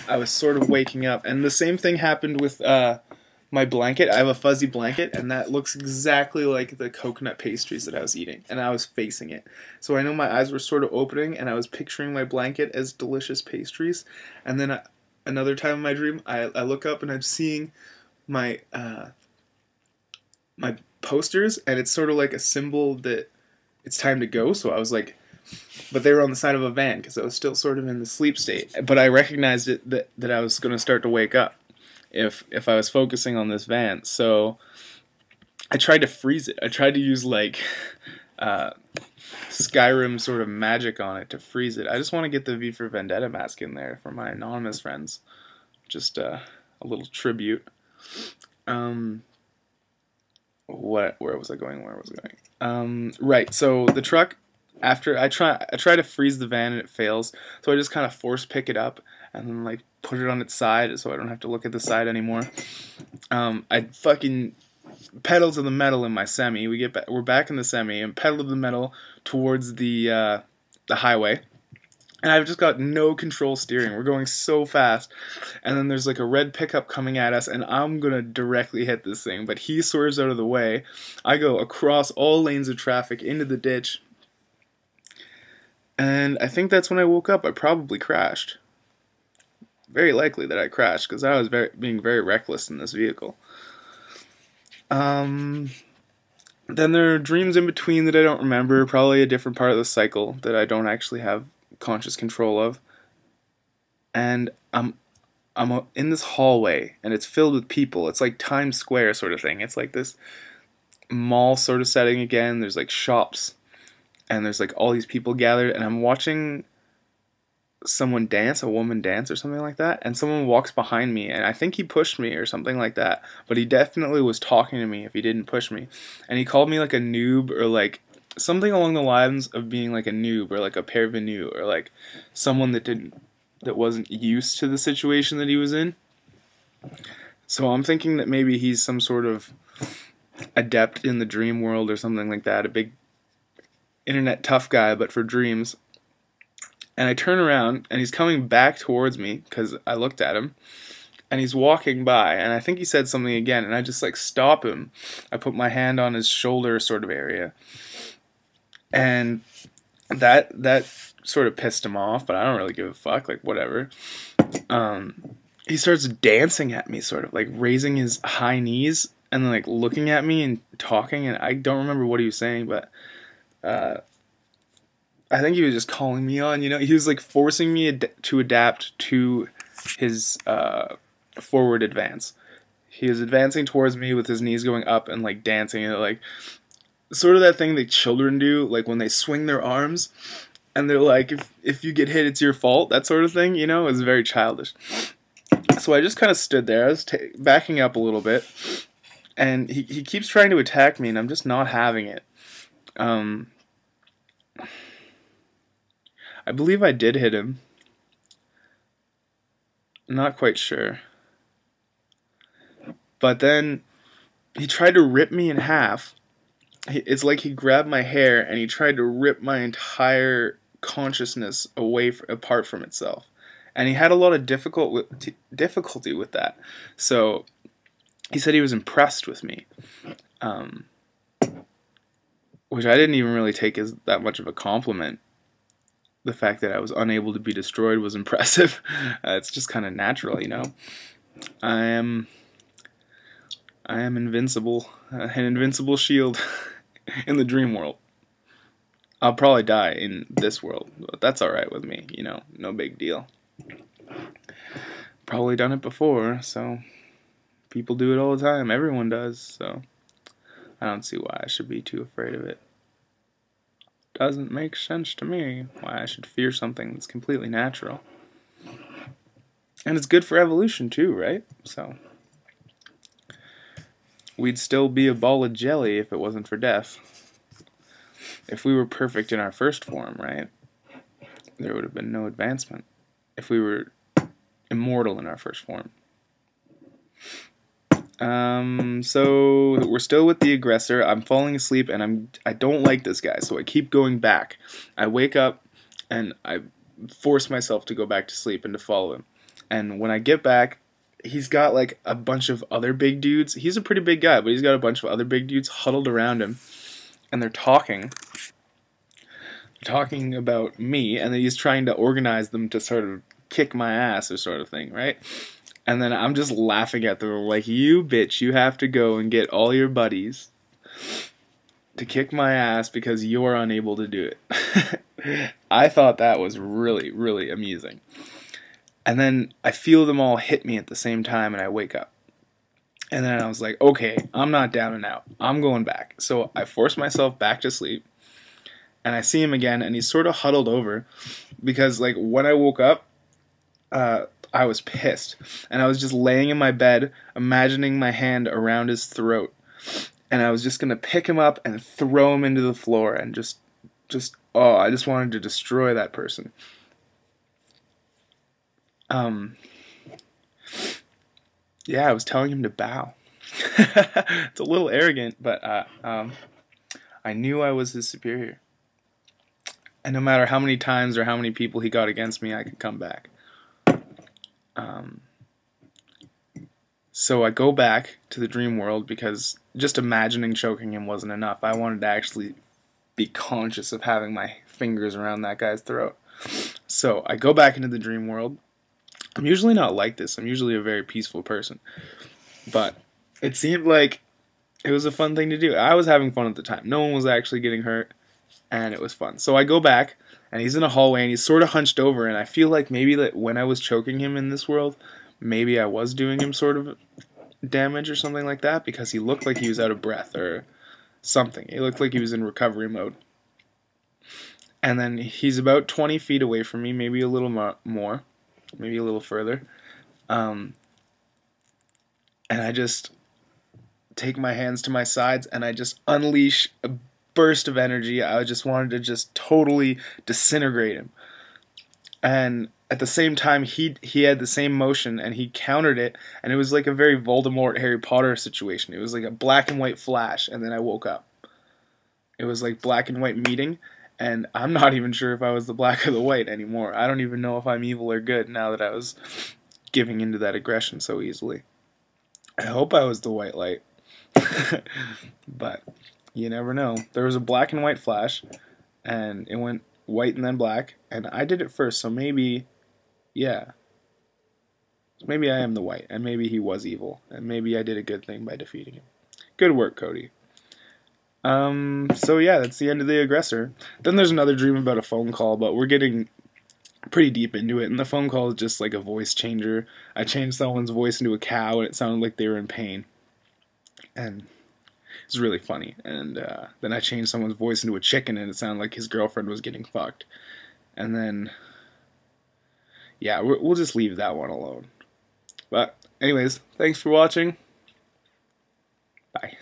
I was sort of waking up, and the same thing happened with my blanket. I have a fuzzy blanket, and that looks exactly like the coconut pastries that I was eating, and I was facing it. So I know my eyes were sort of opening, and I was picturing my blanket as delicious pastries. And then another time in my dream, I look up and I'm seeing my my posters, and it's sort of like a symbol that it's time to go. So I was like, but they were on the side of a van because I was still sort of in the sleep state. But I recognized that I was going to start to wake up if I was focusing on this van. So I tried to freeze it. I tried to use like Skyrim sort of magic on it to freeze it. I just want to get the V for Vendetta mask in there for my anonymous friends. Just a little tribute. Where was I going? Right. So the truck. After I try to freeze the van and it fails, so I just kind of force pick it up and then like put it on its side so I don't have to look at the side anymore. I fucking pedal to the metal in my semi. We're back in the semi and pedal to the metal towards the highway, and I've just got no control steering. We're going so fast, and then there's like a red pickup coming at us, and I'm gonna directly hit this thing, but he swerves out of the way. I go across all lanes of traffic into the ditch. And I think that's when I woke up. I probably crashed. Very likely that I crashed because I was being very reckless in this vehicle. Then there are dreams in between that I don't remember. Probably a different part of the cycle that I don't actually have conscious control of. And I'm in this hallway, and it's filled with people. It's like Times Square sort of thing. It's like this mall sort of setting again. There's like shops. And there's like all these people gathered, and I'm watching someone dance, a woman dance or something like that, and someone walks behind me, and I think he pushed me or something like that, but he definitely was talking to me if he didn't push me. And he called me like a noob, or like something along the lines of being like a noob, or like a parvenu, or like someone that wasn't used to the situation that he was in. So I'm thinking that maybe he's some sort of adept in the dream world or something like that, a big internet tough guy, but for dreams. And I turn around, and he's coming back towards me because I looked at him, and he's walking by, and I think he said something again, and I just like stop him. I put my hand on his shoulder sort of area, and that sort of pissed him off, but I don't really give a fuck, like whatever. He starts dancing at me, sort of like raising his high knees and then like looking at me and talking, and I don't remember what he was saying, but I think he was just calling me on, you know. He was like forcing me to adapt to his forward advance. He was advancing towards me with his knees going up and like dancing, and like sort of that thing that children do, like when they swing their arms and they're like, if you get hit, it's your fault, that sort of thing, you know. It was very childish. So I just kind of stood there. I was backing up a little bit, and he keeps trying to attack me, and I'm just not having it. I believe I did hit him. I'm not quite sure. But then he tried to rip me in half. It's like he grabbed my hair and he tried to rip my entire consciousness apart from itself. And he had a lot of difficulty with that. So he said he was impressed with me. Which I didn't even really take as that much of a compliment. The fact that I was unable to be destroyed was impressive. It's just kind of natural, you know. I am invincible, an invincible shield in the dream world. I'll probably die in this world, but that's alright with me, you know, no big deal. Probably done it before, so people do it all the time. Everyone does, so I don't see why I should be too afraid of it. Doesn't make sense to me why I should fear something that's completely natural. And it's good for evolution too, right? So we'd still be a ball of jelly if it wasn't for death. If we were perfect in our first form, right? There would have been no advancement. If we were immortal in our first form. So we're still with the aggressor. I'm falling asleep, and I don't like this guy, so I keep going back. I wake up, and I force myself to go back to sleep and to follow him. And when I get back, he's got like a bunch of other big dudes. He's a pretty big guy, but he's got a bunch of other big dudes huddled around him, and they're talking about me, and then he's trying to organize them to sort of kick my ass or sort of thing, right? And then I'm just laughing at them like, you bitch, you have to go and get all your buddies to kick my ass because you're unable to do it. I thought that was really, really amusing. And then I feel them all hit me at the same time, and I wake up. And then I was like, okay, I'm not down and out. I'm going back. So I force myself back to sleep, and I see him again, and he's sort of huddled over because, like, when I woke up, I was pissed. And I was just laying in my bed, imagining my hand around his throat. And I was just going to pick him up and throw him into the floor and I just wanted to destroy that person. Yeah, I was telling him to bow. It's a little arrogant, but I knew I was his superior. And no matter how many times or how many people he got against me, I could come back. So I go back to the dream world because just imagining choking him wasn't enough. I wanted to actually be conscious of having my fingers around that guy's throat. So I go back into the dream world. I'm usually not like this. I'm usually a very peaceful person. But it seemed like it was a fun thing to do. I was having fun at the time. No one was actually getting hurt, and it was fun. So I go back, and he's in a hallway, and he's sort of hunched over, and I feel like maybe that when I was choking him in this world, maybe I was doing him sort of damage or something like that, because he looked like he was out of breath or something. He looked like he was in recovery mode. And then he's about 20 feet away from me, maybe a little more, maybe a little further. And I just take my hands to my sides and I just unleash a burst of energy. I just wanted to just totally disintegrate him. And at the same time, he had the same motion, and he countered it, and it was like a very Voldemort Harry Potter situation. It was like a black and white flash, and then I woke up. It was like black and white meeting, and I'm not even sure if I was the black or the white anymore. I don't even know if I'm evil or good now that I was giving into that aggression so easily. I hope I was the white light. But you never know. There was a black and white flash, and it went white and then black, and I did it first, so maybe, yeah. Maybe I am the white, and maybe he was evil, and maybe I did a good thing by defeating him. Good work, Cody. So yeah, that's the end of the aggressor. Then there's another dream about a phone call, but we're getting pretty deep into it, and the phone call is just like a voice changer. I changed someone's voice into a cow, and it sounded like they were in pain. And it's really funny. And then I changed someone's voice into a chicken, and it sounded like his girlfriend was getting fucked. And then, yeah, we'll just leave that one alone. But anyways, thanks for watching. Bye.